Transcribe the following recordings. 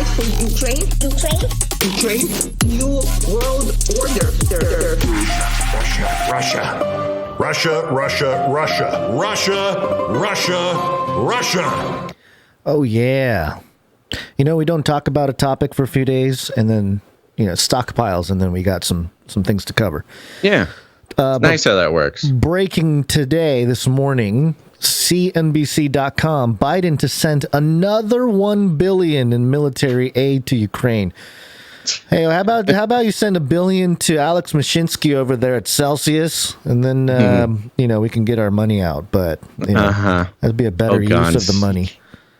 fight for Ukraine. New world order. Russia. Oh, yeah. You know, we don't talk about a topic for a few days and then, stockpiles, and then we got some things to cover. Yeah. Nice how that works. Breaking today, this morning, CNBC.com, Biden to send another $1 billion in military aid to Ukraine. Hey, how about you send $1 billion to Alex Mashinsky over there at Celsius, and then we can get our money out. But that'd be a better use of the money.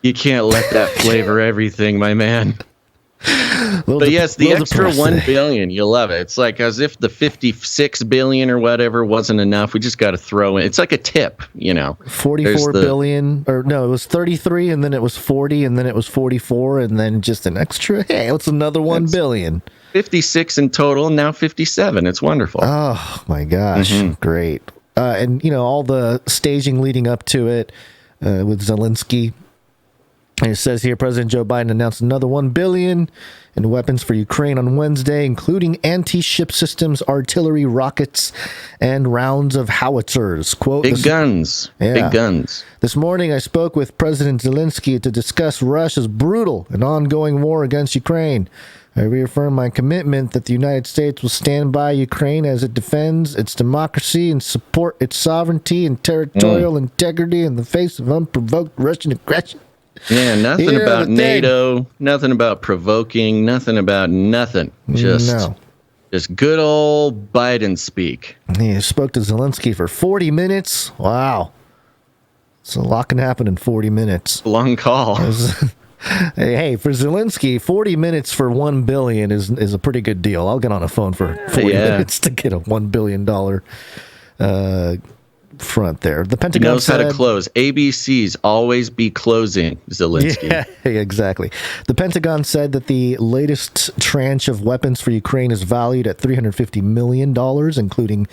You can't let that flavor everything, my man. But yes, the extra $1 billion, you love it. It's like as if the $56 billion or whatever wasn't enough. We just got to throw in. It's like a tip, 44 billion, or no, it was 33, and then it was 40, and then it was 44, and then just an extra. Hey, it's another $1 billion. 56 in total, now 57. It's wonderful. Oh my gosh, great! And all the staging leading up to it with Zelensky. And it says here, President Joe Biden announced another $1 billion in weapons for Ukraine on Wednesday, including anti-ship systems, artillery, rockets, and rounds of howitzers. Quote, Big guns. This morning, I spoke with President Zelensky to discuss Russia's brutal and ongoing war against Ukraine. I reaffirm my commitment that the United States will stand by Ukraine as it defends its democracy and support its sovereignty and territorial integrity in the face of unprovoked Russian aggression. Yeah, nothing about NATO, nothing about provoking, nothing about nothing. Just good old Biden speak. He spoke to Zelensky for 40 minutes. Wow. So a lot can happen in 40 minutes. Long call. Hey, for Zelensky, 40 minutes for $1 billion is a pretty good deal. I'll get on a phone for 40 minutes to get a $1 billion front there. The Pentagon knows how to close. ABCs always be closing, Zelensky. Yeah, exactly. The Pentagon said that the latest tranche of weapons for Ukraine is valued at $350 million, including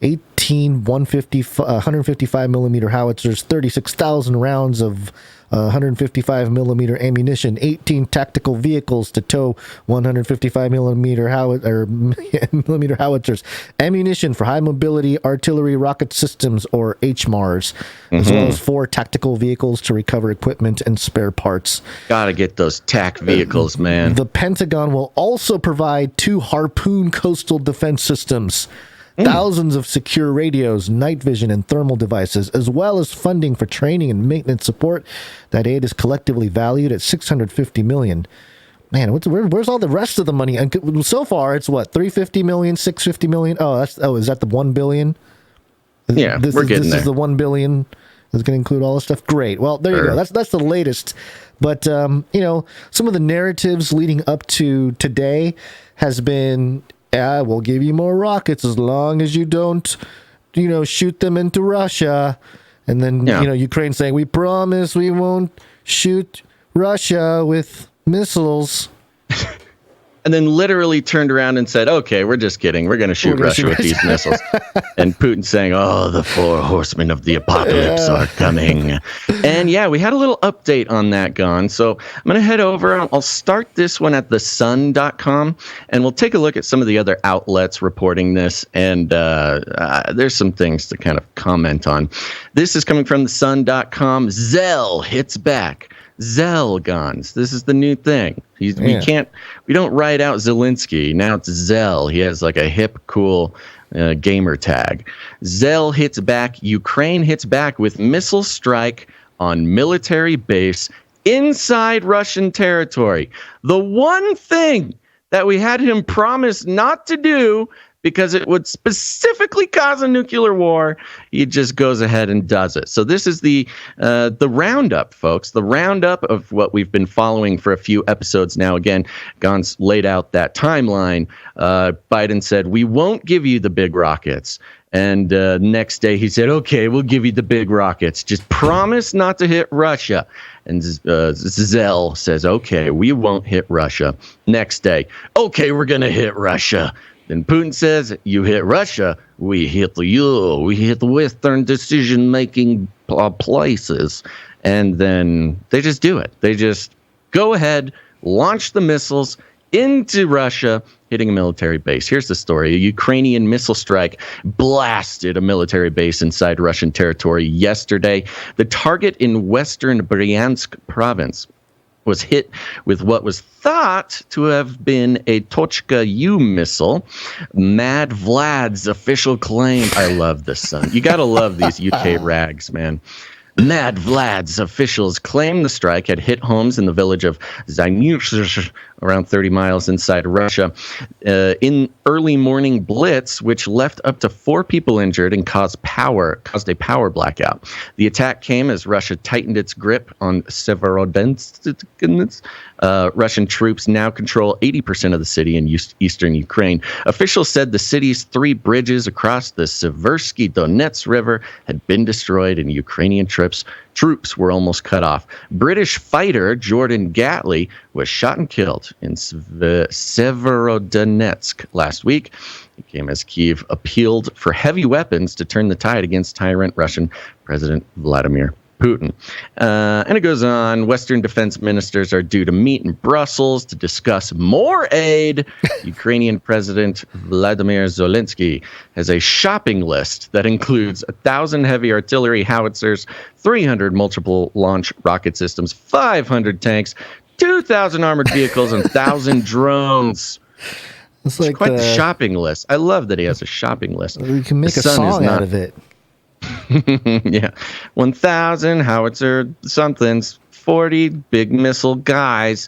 18 155 millimeter howitzers, 36,000 rounds of 155 millimeter ammunition, 18 tactical vehicles to tow 155 millimeter howitzers, ammunition for high mobility artillery rocket systems or HMARS, as well as 4 tactical vehicles to recover equipment and spare parts. Gotta get those TAC vehicles, man. The Pentagon will also provide 2 Harpoon coastal defense systems, thousands of secure radios, night vision, and thermal devices, as well as funding for training and maintenance support. That aid is collectively valued at $650 million. Man, where's all the rest of the money? And so far, it's what, $350 million, $650 million? Is that the $1 billion? Yeah, we're getting there. This is the $1 billion. Is going to include all this stuff. Great. Well, there you go. That's the latest. But some of the narratives leading up to today has been, we'll give you more rockets as long as you don't, shoot them into Russia. And then, Ukraine saying, we promise we won't shoot Russia with missiles. And then literally turned around and said, okay, we're just kidding. We're going to shoot Russia with these missiles. And Putin saying, the 4 horsemen of the apocalypse are coming. And we had a little update on that, Gon. So I'm going to head over. I'll start this one at thesun.com, and we'll take a look at some of the other outlets reporting this. And there's some things to kind of comment on. This is coming from thesun.com. Zell hits back. Zell guns. This is the new thing. We don't write out Zelensky. Now it's Zell. He has like a hip, cool gamer tag. Zell hits back. Ukraine hits back with missile strike on military base inside Russian territory. The one thing that we had him promise not to do because it would specifically cause a nuclear war, he just goes ahead and does it. So this is the roundup, folks, the roundup of what we've been following for a few episodes now. Again, Gon's laid out that timeline. Biden said, we won't give you the big rockets. And next day he said, okay, we'll give you the big rockets. Just promise not to hit Russia. And Zell says, okay, we won't hit Russia. Next day, okay, we're going to hit Russia. Then Putin says, you hit Russia, we hit you. We hit the Western decision-making places. And then they just do it. They just go ahead launched the missiles into Russia, hitting a military base. Here's the story. A Ukrainian missile strike blasted a military base inside Russian territory yesterday. The target in western Bryansk province was hit with what was thought to have been a Tochka U missile. Mad Vlad's official claim. I love this, son. You got to love these UK rags, man. Mad Vlad's officials claim the strike had hit homes in the village of Zainuzh, around 30 miles inside Russia, in early morning blitz, which left up to 4 people injured and caused a power blackout. The attack came as Russia tightened its grip on Severodonetsk. Russian troops now control 80% of the city in eastern Ukraine. Officials said the city's 3 bridges across the Seversky Donets River had been destroyed and Ukrainian troops were almost cut off. British fighter Jordan Gatley was shot and killed in Severodonetsk last week. It came as Kyiv appealed for heavy weapons to turn the tide against tyrant Russian President Vladimir Putin. And it goes on. Western defense ministers are due to meet in Brussels to discuss more aid. Ukrainian President Vladimir Zelensky has a shopping list that includes 1,000 heavy artillery howitzers, 300 multiple launch rocket systems, 500 tanks, 2,000 armored vehicles, and 1,000 drones. It's like quite the shopping list. I love that he has a shopping list. We can make a song out of it. Yeah, 1,000 howitzer somethings, 40 big missile guys,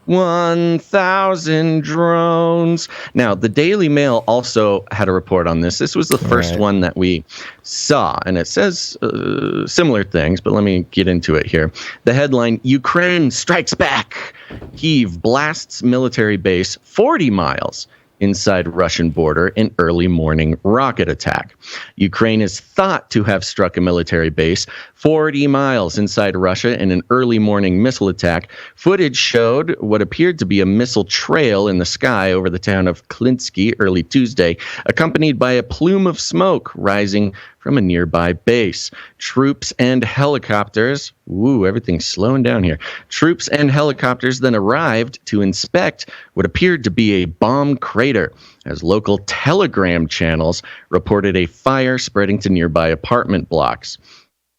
1,000 drones. Now, the Daily Mail also had a report on this. This was the first one that we saw, and it says similar things, but let me get into it here. The headline, Ukraine strikes back. Kyiv blasts military base 40 miles inside Russian border in early morning rocket attack. Ukraine is thought to have struck a military base 40 miles inside Russia in an early morning missile attack. Footage showed what appeared to be a missile trail in the sky over the town of Klinsky early Tuesday, accompanied by a plume of smoke rising from a nearby base. Troops and helicopters, everything's slowing down here. Troops and helicopters then arrived to inspect what appeared to be a bomb crater, as local Telegram channels reported a fire spreading to nearby apartment blocks.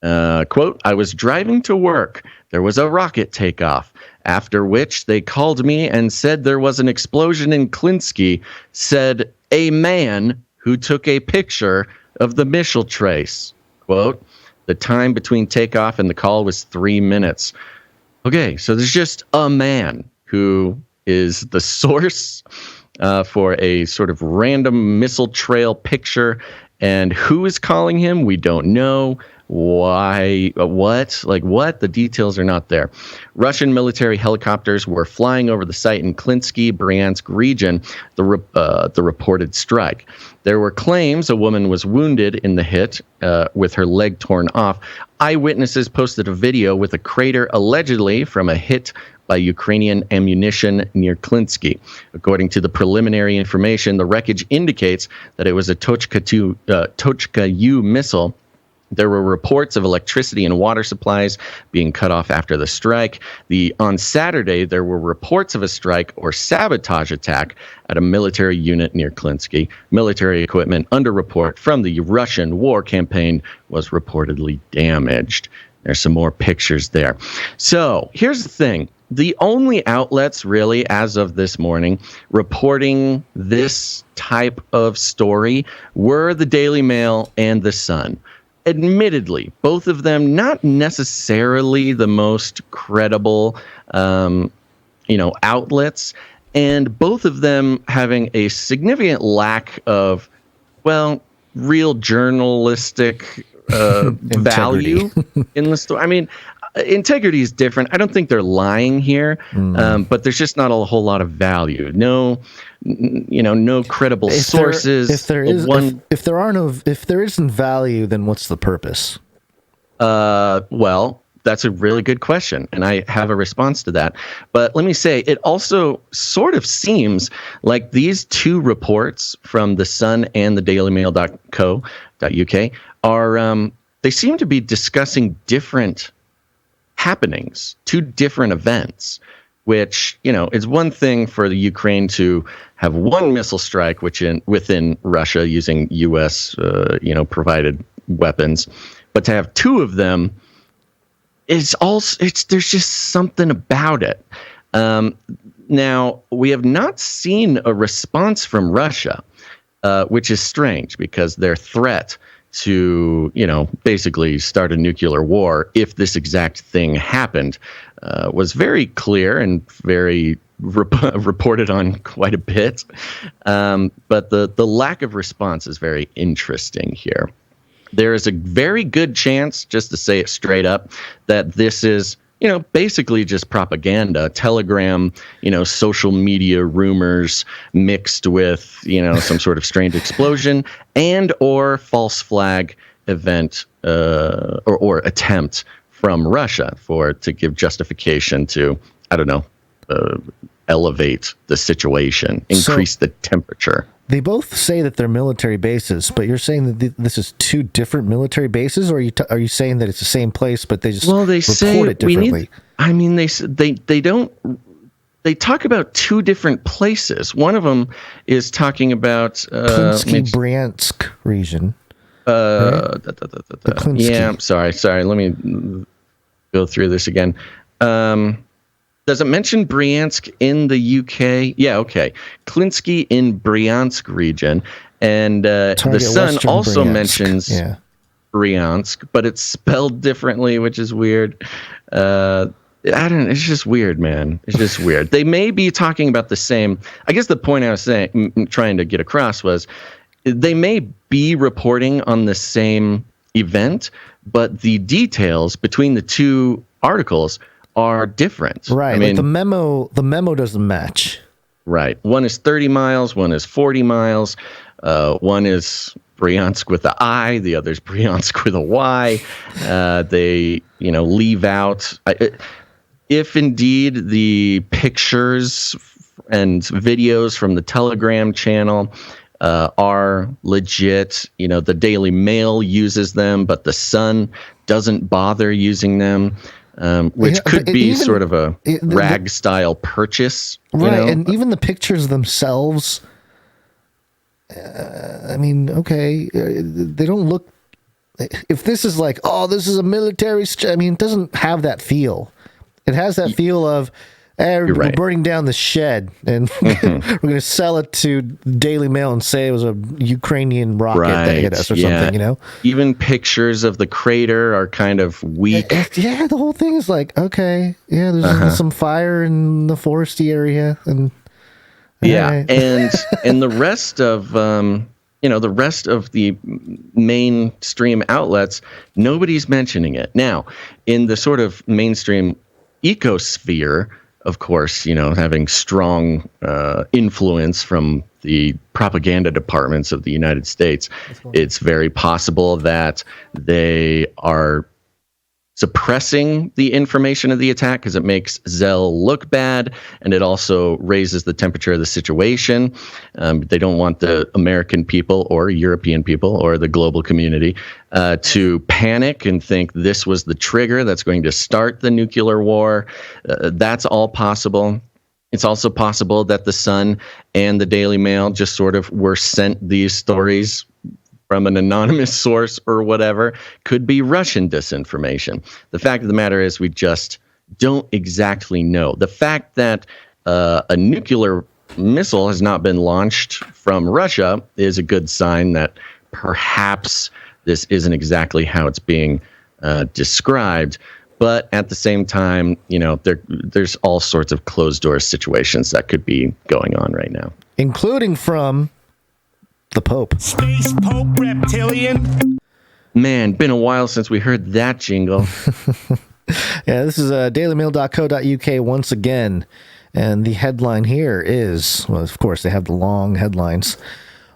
Quote, I was driving to work. There was a rocket takeoff, after which they called me and said there was an explosion in Klinsky, said a man who took a picture of the missile trace. Quote, the time between takeoff and the call was 3 minutes. Okay, so there's just a man who is the source for a sort of random missile trail picture, and who is calling him, we don't know. Why? What? Like what? The details are not there. Russian military helicopters were flying over the site in Klinsky, Bryansk region, the reported strike. There were claims a woman was wounded in the hit with her leg torn off. Eyewitnesses posted a video with a crater allegedly from a hit by Ukrainian ammunition near Klinsky. According to the preliminary information, the wreckage indicates that it was a Tochka U missile. There were reports of electricity and water supplies being cut off after the strike. On Saturday, there were reports of a strike or sabotage attack at a military unit near Klinsky. Military equipment under report from the Russian war campaign was reportedly damaged. There's some more pictures there. So here's the thing. The only outlets really, as of this morning, reporting this type of story were the Daily Mail and the Sun. Admittedly, both of them not necessarily the most credible, outlets, and both of them having a significant lack of, real journalistic value in the story. I mean, integrity is different. I don't think they're lying here, but there's just not a whole lot of value. No credible sources. If there isn't value, then what's the purpose? Well, that's a really good question, and I have a response to that. But let me say, it also sort of seems like these two reports from the Sun and the dailymail.co.uk are they seem to be discussing different happenings, two different events. which, is one thing for the Ukraine to have one missile strike within Russia using U.S. Provided weapons, but to have two of them there's just something about it. Now, we have not seen a response from Russia, which is strange because their threat to, basically start a nuclear war if this exact thing happened was very clear and very reported on quite a bit. But the lack of response is very interesting here. There is a very good chance, just to say it straight up, that this is, basically just propaganda, Telegram, social media rumors mixed with, some sort of strange explosion and or false flag event or attempt from Russia to give justification to, I don't know, elevate the situation, increase the temperature. They both say that they're military bases, but you're saying that this is two different military bases, or are you saying that it's the same place, but they just report it differently? They talk about two different places. One of them is talking about Bryansk region. Right? Yeah, I'm sorry. Let me go through this again. Does it mention Bryansk in the UK? Yeah, okay. Klinsky in Bryansk region. And the Sun also mentions Bryansk, but it's spelled differently, which is weird. It's just weird, man. It's just weird. They may be talking about the same. I guess the point I was trying to get across was they may be reporting on the same event, but the details between the two articles are different. Right. Like the memo doesn't match. Right. One is 30 miles, one is 40 miles. One is Bryansk with the I, the other is Bryansk with a Y. They, leave out if indeed the pictures and videos from the Telegram channel are legit. The Daily Mail uses them, but the Sun doesn't bother using them. Which could be sort of a rag style purchase. Right. And even the pictures themselves, okay, they don't look, if this is like, this is a military, it doesn't have that feel. It has that feel of, we're burning down the shed and we're going to sell it to Daily Mail and say it was a Ukrainian rocket that hit us or something, Even pictures of the crater are kind of weak. Yeah, the whole thing is like, okay, there's some fire in the foresty area. And and the rest of, the rest of the mainstream outlets, nobody's mentioning it. Now, in the sort of mainstream ecosphere, of course, having strong influence from the propaganda departments of the United States, it's very possible that they are suppressing the information of the attack because it makes Zell look bad, and it also raises the temperature of the situation. They don't want the American people or European people or the global community to panic and think this was the trigger that's going to start the nuclear war. That's all possible. It's also possible that the Sun and the Daily Mail just sort of were sent these stories from an anonymous source or whatever. Could be Russian disinformation. The fact of the matter is we just don't exactly know. The fact that a nuclear missile has not been launched from Russia is a good sign that perhaps this isn't exactly how it's being described. But at the same time, there's all sorts of closed door situations that could be going on right now. Including from the Pope. Space Pope Reptilian. Man, been a while since we heard that jingle. Yeah, this is dailymail.co.uk once again. And the headline here is, well, of course, they have the long headlines.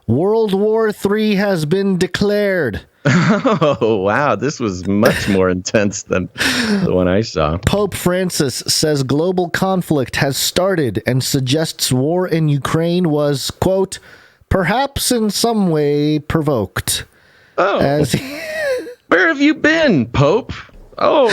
World War III has been declared. Oh, wow. This was much more intense than the one I saw. Pope Francis says global conflict has started and suggests war in Ukraine was, quote, perhaps in some way provoked. Oh, where have you been, Pope? Oh,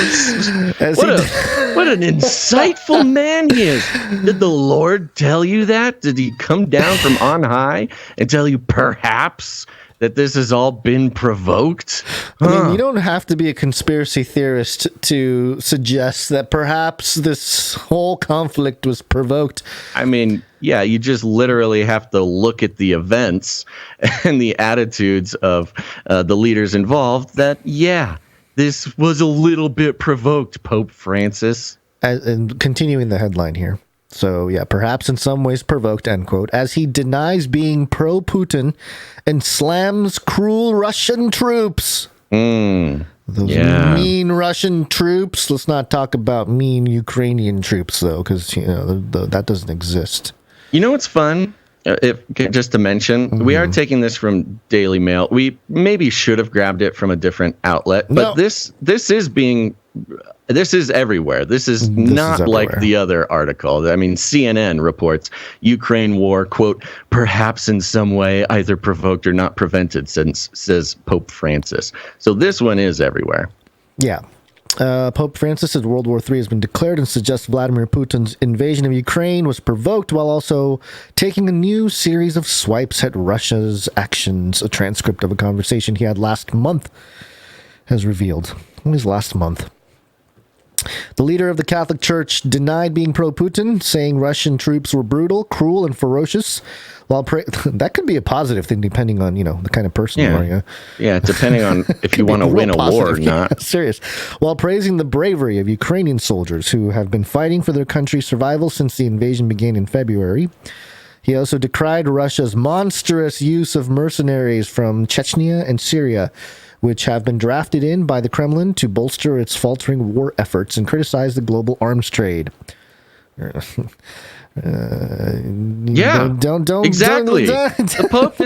what an insightful man he is. Did the Lord tell you that? Did he come down from on high and tell you perhaps that this has all been provoked? I mean, you don't have to be a conspiracy theorist to suggest that perhaps this whole conflict was provoked. I mean, yeah, you just literally have to look at the events and the attitudes of the leaders involved that, yeah, this was a little bit provoked, Pope Francis. And continuing the headline here. So, yeah, perhaps in some ways provoked, end quote, as he denies being pro-Putin and slams cruel Russian troops. Those mean Russian troops. Let's not talk about mean Ukrainian troops, though, because, that doesn't exist. You know what's fun? Just to mention, we are taking this from Daily Mail. We maybe should have grabbed it from a different outlet, but this is everywhere. This is not like the other article. I mean, CNN reports Ukraine war, quote, perhaps in some way either provoked or not prevented, says Pope Francis. So this one is everywhere. Yeah. Pope Francis said World War III has been declared and suggests Vladimir Putin's invasion of Ukraine was provoked, while also taking a new series of swipes at Russia's actions. A transcript of a conversation he had last month has revealed. What was last month? The leader of the Catholic Church denied being pro-Putin, saying Russian troops were brutal, cruel, and ferocious. While that could be a positive thing, depending on the kind of person you are. Yeah, depending on if you want to win a war or not. Serious. While praising the bravery of Ukrainian soldiers who have been fighting for their country's survival since the invasion began in February, he also decried Russia's monstrous use of mercenaries from Chechnya and Syria, which have been drafted in by the Kremlin to bolster its faltering war efforts, and criticized the global arms trade. Don't exactly. The Pope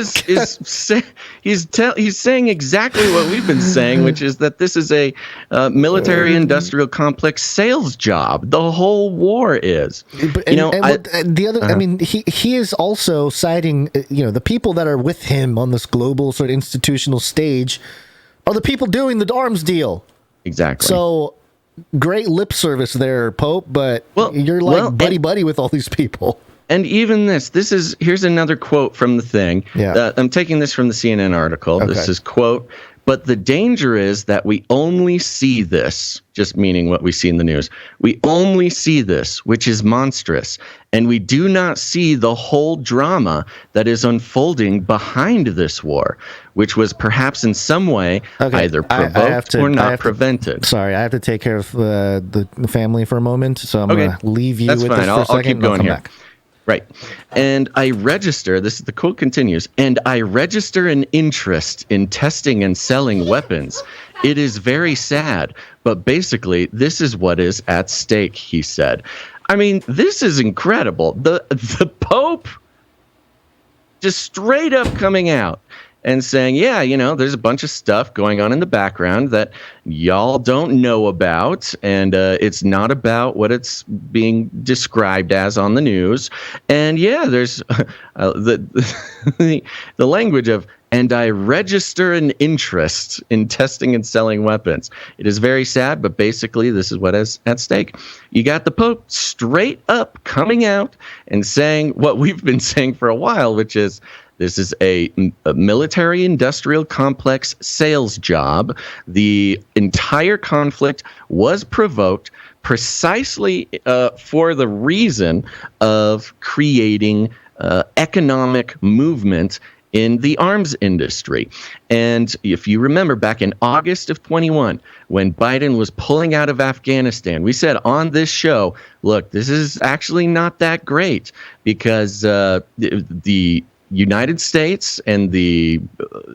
he's saying exactly what we've been saying, which is that this is a military-industrial complex sales job. The whole war is. I mean, he is also citing the people that are with him on this global sort of institutional stage are the people doing the arms deal. Exactly. So great lip service there, Pope, but you're buddy with all these people. And even here's another quote from the thing. Yeah. I'm taking this from the CNN article. Okay. This is, quote, but the danger is that we only see this, just meaning what we see in the news. We only see this, which is monstrous, and we do not see the whole drama that is unfolding behind this war, which was perhaps in some way either provoked or not prevented. Sorry, I have to take care of the family for a moment, so I'm going to leave you with this for a second. I'll keep going here. Back. Right. And the quote continues, and I register an interest in testing and selling weapons. It is very sad, but basically this is what is at stake, he said. I mean, this is incredible. The Pope just straight up coming out and saying, there's a bunch of stuff going on in the background that y'all don't know about, and it's not about what it's being described as on the news. And there's the language of, and I register an interest in testing and selling weapons. It is very sad, but basically this is what is at stake. You got the Pope straight up coming out and saying what we've been saying for a while, which is, this is a military-industrial complex sales job. The entire conflict was provoked precisely for the reason of creating economic movement in the arms industry. And if you remember back in August of 21, when Biden was pulling out of Afghanistan, we said on this show, look, this is actually not that great, because the United States and the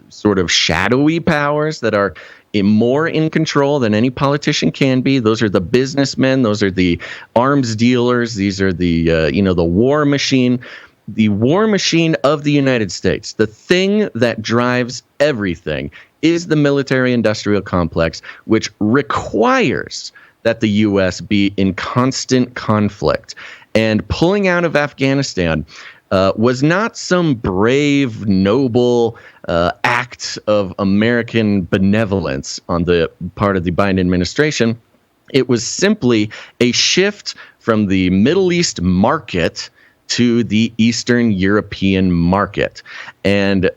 sort of shadowy powers that are more in control than any politician can be. Those are the businessmen. Those are the arms dealers. These are the the war machine. The war machine of the United States. The thing that drives everything is the military-industrial complex, which requires that the U.S. be in constant conflict. And pulling out of Afghanistan was not some brave, noble act of American benevolence on the part of the Biden administration. It was simply a shift from the Middle East market to the Eastern European market. And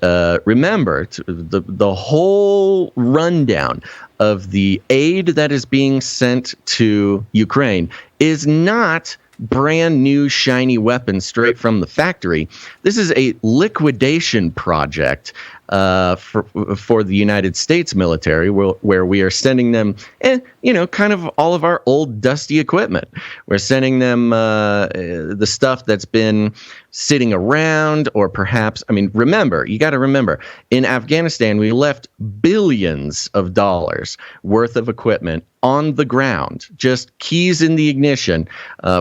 remember, the whole rundown of the aid that is being sent to Ukraine is not brand new shiny weapons straight from the factory. This is a liquidation project for the United States military, where we are sending them, kind of all of our old dusty equipment. We're sending them the stuff that's been sitting around, or perhaps, you got to remember, in Afghanistan, we left billions of dollars worth of equipment on the ground, just keys in the ignition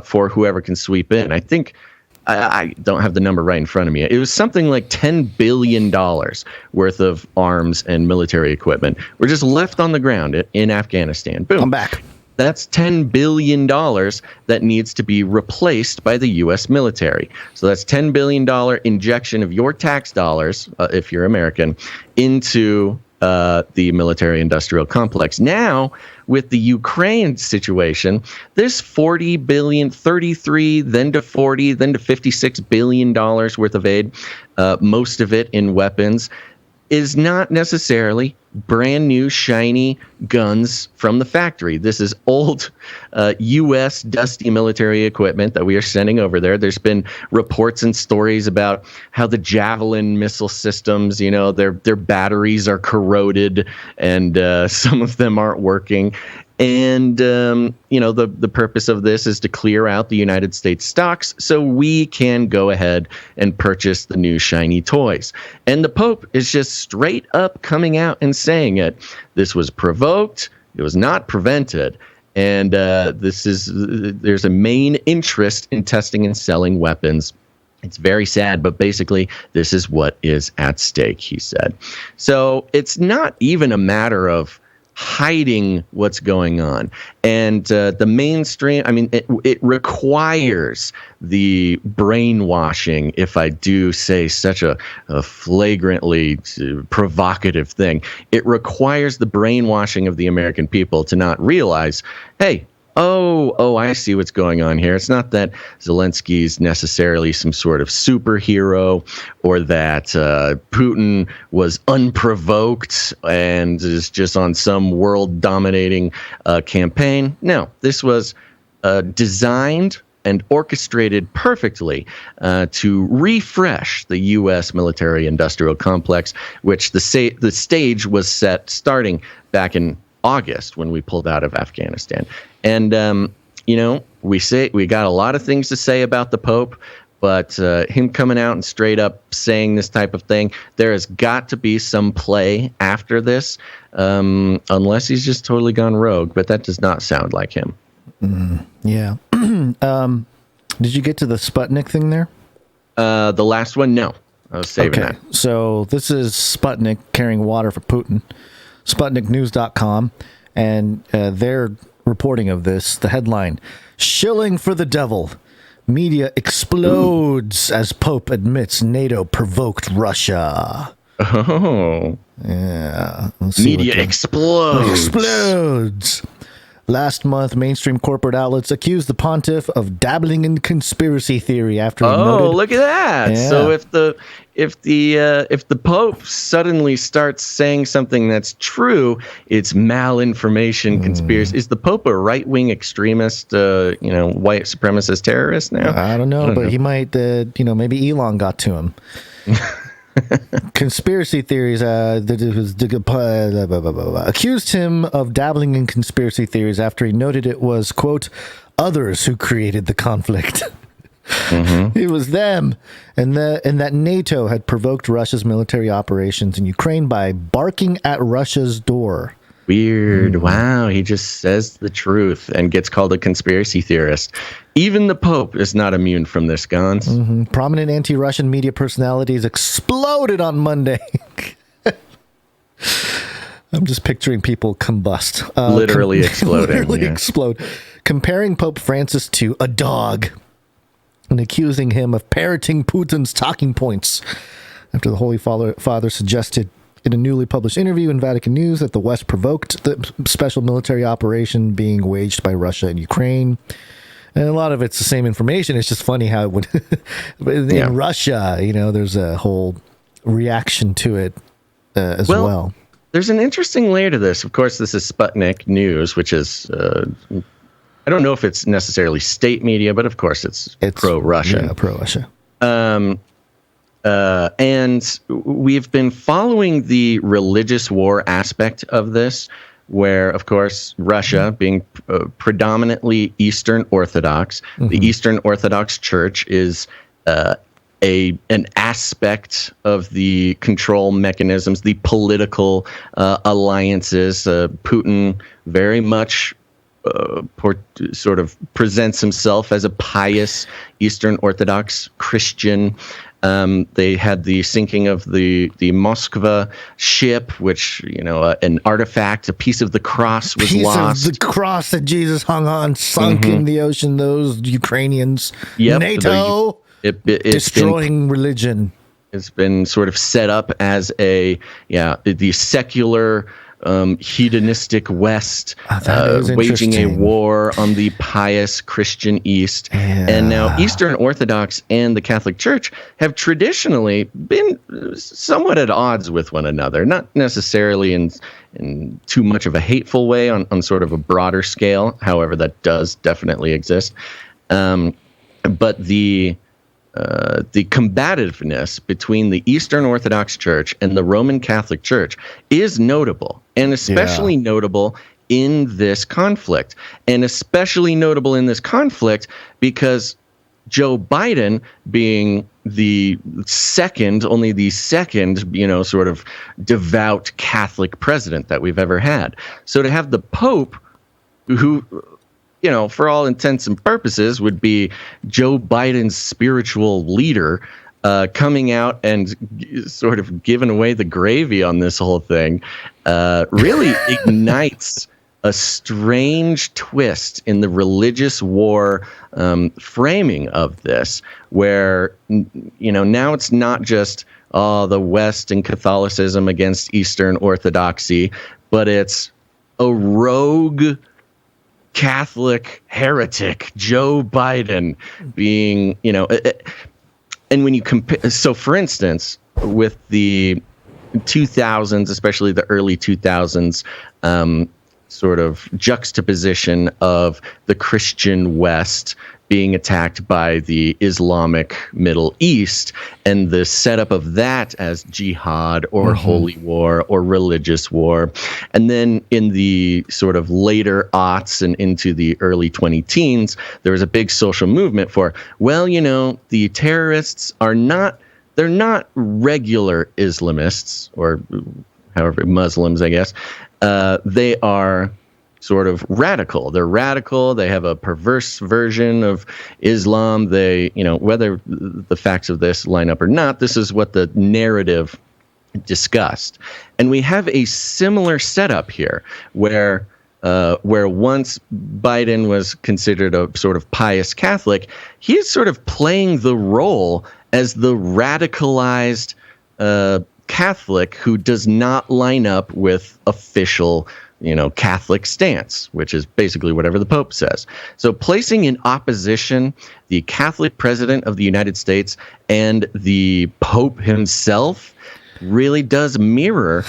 for whoever can sweep in. I think, I don't have the number right in front of me. It was something like $10 billion worth of arms and military equipment were just left on the ground in Afghanistan. Boom. I'm back. That's $10 billion that needs to be replaced by the U.S. military. So that's $10 billion injection of your tax dollars, if you're American, into the military-industrial complex. Now, with the Ukraine situation, this $40 billion, 33, then to 40, then to $56 billion worth of aid, most of it in weapons, is not necessarily brand new shiny guns from the factory. This is old U.S. dusty military equipment that we are sending over there. There's been reports and stories about how the Javelin missile systems, their batteries are corroded and some of them aren't working. And, the purpose of this is to clear out the United States stocks so we can go ahead and purchase the new shiny toys. And the Pope is just straight up coming out and saying it. This was provoked. It was not prevented. And there's a main interest in testing and selling weapons. It's very sad, but basically this is what is at stake, he said. So it's not even a matter of hiding what's going on. And the mainstream, it requires the brainwashing, if I do say such a flagrantly provocative thing. It requires the brainwashing of the American people to not realize, hey, Oh, I see what's going on here. It's not that Zelensky's necessarily some sort of superhero, or that Putin was unprovoked and is just on some world-dominating campaign. No, this was designed and orchestrated perfectly to refresh the U.S. military-industrial complex, which the stage was set starting back in August when we pulled out of Afghanistan. And, we got a lot of things to say about the Pope, but him coming out and straight up saying this type of thing, there has got to be some play after this, unless he's just totally gone rogue. But that does not sound like him. Yeah. Did you get to the Sputnik thing there? The last one? No. I was saving that. So this is Sputnik carrying water for Putin. SputnikNews.com, and their reporting of this, the headline, "Shilling for the Devil. Media explodes as Pope admits NATO provoked Russia." Oh. Yeah. Media explodes. Last month, mainstream corporate outlets accused the pontiff of dabbling in conspiracy theory after he noted, look at that. Yeah. So if the Pope suddenly starts saying something that's true, it's malinformation, conspiracy. Is the Pope a right-wing extremist, white supremacist terrorist now? I don't know, but he might, maybe Elon got to him. Conspiracy theories accused him of dabbling in conspiracy theories after he noted it was, quote, others who created the conflict. Mm-hmm. It was them, and that NATO had provoked Russia's military operations in Ukraine by barking at Russia's door. Weird. Wow, he just says the truth and gets called a conspiracy theorist. Even the Pope is not immune from this, Gons. Mm-hmm. Prominent anti-Russian media personalities exploded on Monday. I'm just picturing people combust. Literally exploding. Explode. Comparing Pope Francis to a dog. and accusing him of parroting Putin's talking points after the Holy Father suggested in a newly published interview in Vatican News that the West provoked the special military operation being waged by Russia and Ukraine. And a lot of it's the same information. It's just funny how it would, in Russia, there's a whole reaction to it as well. There's an interesting layer to this. Of course, this is Sputnik News, which is, I don't know if it's necessarily state media, but of course it's pro-Russian. Yeah, pro-Russia. And we've been following the religious war aspect of this, where, of course, Russia, being predominantly Eastern Orthodox, the Eastern Orthodox Church is an aspect of the control mechanisms, the political alliances. Putin very much sort of presents himself as a pious Eastern Orthodox Christian. They had the sinking of the Moskva ship, which, an artifact, a piece of the cross was lost. Piece of the cross that Jesus hung on, sunk in the ocean. Those Ukrainians. Yep, NATO destroying religion. It's been sort of set up as the secular hedonistic West waging a war on the pious Christian East. Yeah. And now Eastern Orthodox and the Catholic Church have traditionally been somewhat at odds with one another, not necessarily in too much of a hateful way on sort of a broader scale. However, that does definitely exist. But the combativeness between the Eastern Orthodox Church and the Roman Catholic Church is notable, and especially notable in this conflict. And especially notable in this conflict because Joe Biden, being only the second, sort of devout Catholic president that we've ever had. So to have the Pope, who, for all intents and purposes, would be Joe Biden's spiritual leader, coming out and sort of giving away the gravy on this whole thing, really ignites a strange twist in the religious war framing of this, where, now it's not just the West and Catholicism against Eastern Orthodoxy, but it's a rogue Catholic heretic, Joe Biden, being, and when you compare, so for instance, with the 2000s, especially the early 2000s, sort of juxtaposition of the Christian West being attacked by the Islamic Middle East, and the setup of that as jihad or holy war or religious war. And then in the sort of later aughts and into the early 2010s, there was a big social movement for, the terrorists they're not regular Islamists, or however, Muslims, I guess. They are sort of radical. They're radical. They have a perverse version of Islam. They, whether the facts of this line up or not, this is what the narrative discussed. And we have a similar setup here where once Biden was considered a sort of pious Catholic, he's sort of playing the role as the radicalized Catholic who does not line up with official Catholic stance, which is basically whatever the Pope says. So placing in opposition the Catholic president of the United States and the Pope himself really does mirror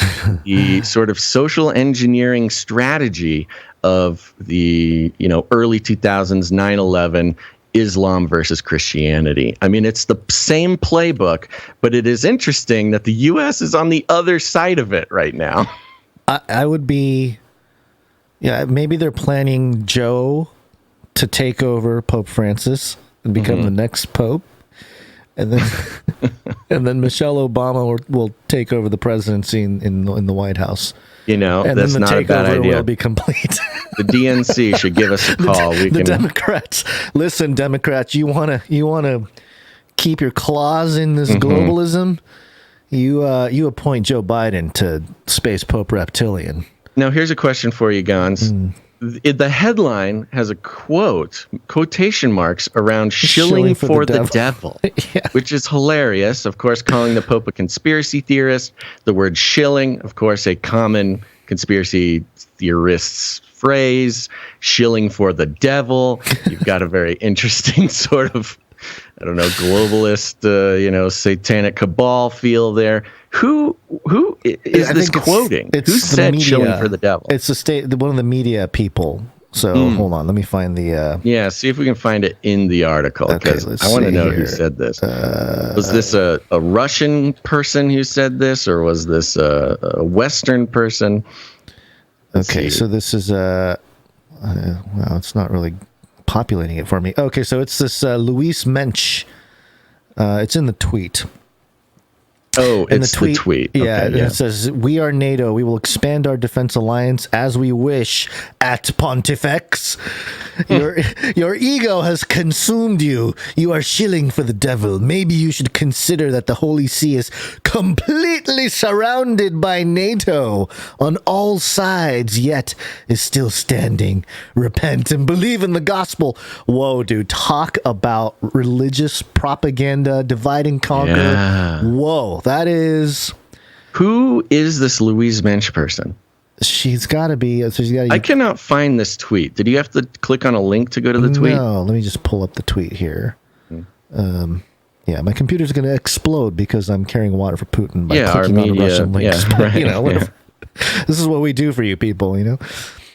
the sort of social engineering strategy of the, early 2000s, 9/11, Islam versus Christianity. I mean, it's the same playbook, but it is interesting that the U.S. is on the other side of it right now. I would be, maybe they're planning Joe to take over Pope Francis and become the next pope, and then and then Michelle Obama will take over the presidency in the White House. And that's then the not a bad idea. Will be complete. The DNC should give us a call. Democrats, listen, Democrats, you wanna keep your claws in this globalism. You appoint Joe Biden to space Pope Reptilian. Now, here's a question for you, Gons. the headline has a quotation marks around shilling for the devil, Yeah. which is hilarious. Of course, calling the Pope a conspiracy theorist. The word shilling, of course, a common conspiracy theorist's phrase. Shilling for the devil. You've got a very interesting sort of, I don't know, globalist, satanic cabal feel there. Who is this quoting? Who said shilling for the devil? It's one of the media people. So hold on, let me find the. Yeah, see if we can find it in the article, because I want to know who said this. Was this a Russian person who said this, or was this a Western person? Okay, so this is well, it's not really populating it for me. Okay, so it's this Luis Mensch. It's in the tweet. Oh, it's the tweet. Yeah, okay, it says, "We are NATO. We will expand our defense alliance as we wish at Pontifex. Your ego has consumed you. You are shilling for the devil. Maybe you should consider that the Holy See is completely surrounded by NATO on all sides, yet is still standing. Repent and believe in the gospel." Whoa, dude. Talk about religious propaganda, divide and conquer. Yeah. Whoa. That is. Who is this Louise Mensch person? She's got to be. So she's got. I cannot find this tweet. Did you have to click on a link to go to the tweet? No. Let me just pull up the tweet here. Yeah, my computer's going to explode because I'm carrying water for Putin by clicking on Russian links. Yeah, right, This is what we do for you people.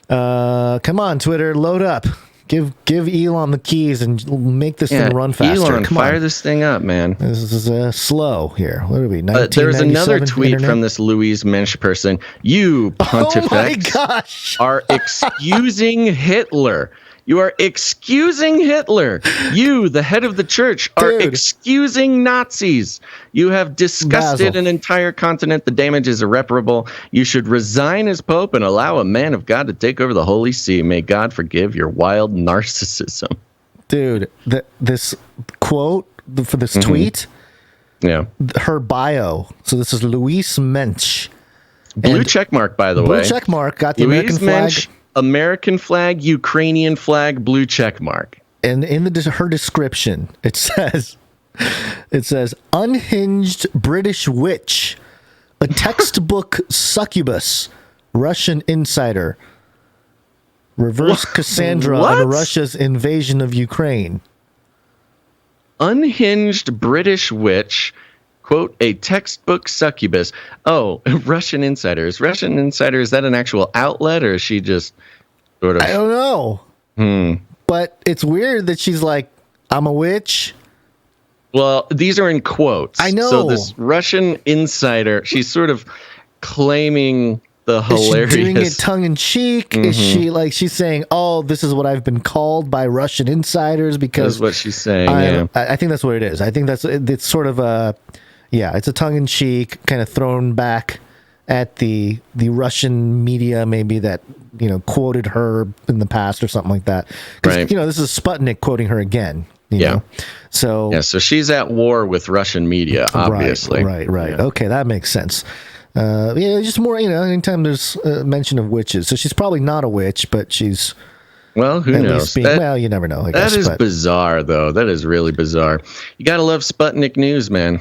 Come on, Twitter, load up. Give Elon the keys and make this thing run faster. Elon, fire this thing up, man. This is slow here. What are we? There's another tweet from this Louise Mensch person. You Pontifex are excusing Hitler. You are excusing Hitler. You, the head of the church, are excusing Nazis. You have disgusted an entire continent. The damage is irreparable. You should resign as Pope and allow a man of God to take over the Holy See. May God forgive your wild narcissism. Dude, this quote for this tweet, her bio. So this is Louise Mensch. Blue check mark, by the way. Blue check mark. Got the Louise American flag. Mensch, American flag, Ukrainian flag, blue check mark. And in her description, it says, unhinged British witch, a textbook succubus, Russian insider, reverse Cassandra on Russia's invasion of Ukraine. Unhinged British witch, quote, a textbook succubus. Oh, Russian Insider. Is Russian Insider, is that an actual outlet, or is she just sort of... I don't know. But it's weird that she's like, I'm a witch. Well, these are in quotes. I know. So this Russian Insider, she's sort of claiming the hilarious... Is she doing it tongue-in-cheek? Is she like, she's saying, oh, this is what I've been called by Russian insiders because... That's what she's saying, I think that's what it is. I think it's sort of a... Yeah, it's a tongue-in-cheek, kind of thrown back at the Russian media, maybe that quoted her in the past or something like that. Because this is Sputnik quoting her again. You know? So she's at war with Russian media, obviously. Right. Yeah. Okay, that makes sense. Just more. Anytime there's mention of witches, so she's probably not a witch, but she's. Well, who knows? Well, you never know. I guess, that is bizarre, though. That is really bizarre. You gotta love Sputnik News, man.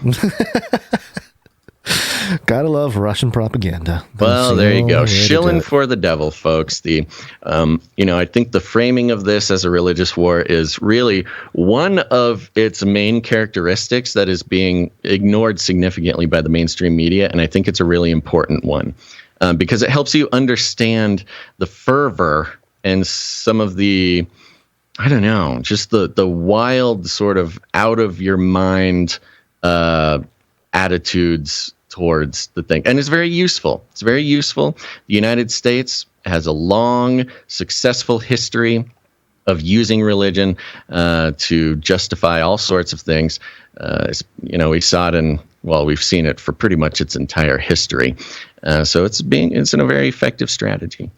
Gotta love Russian propaganda. Well, there you go. Shilling for the devil, folks. I think the framing of this as a religious war is really one of its main characteristics that is being ignored significantly by the mainstream media, and I think it's a really important one because it helps you understand the fervor and some of the, I don't know, just the wild sort of out of your mind attitudes towards the thing. And it's very useful. It's very useful. The United States has a long, successful history of using religion to justify all sorts of things. We saw it we've seen it for pretty much its entire history. So it's a very effective strategy.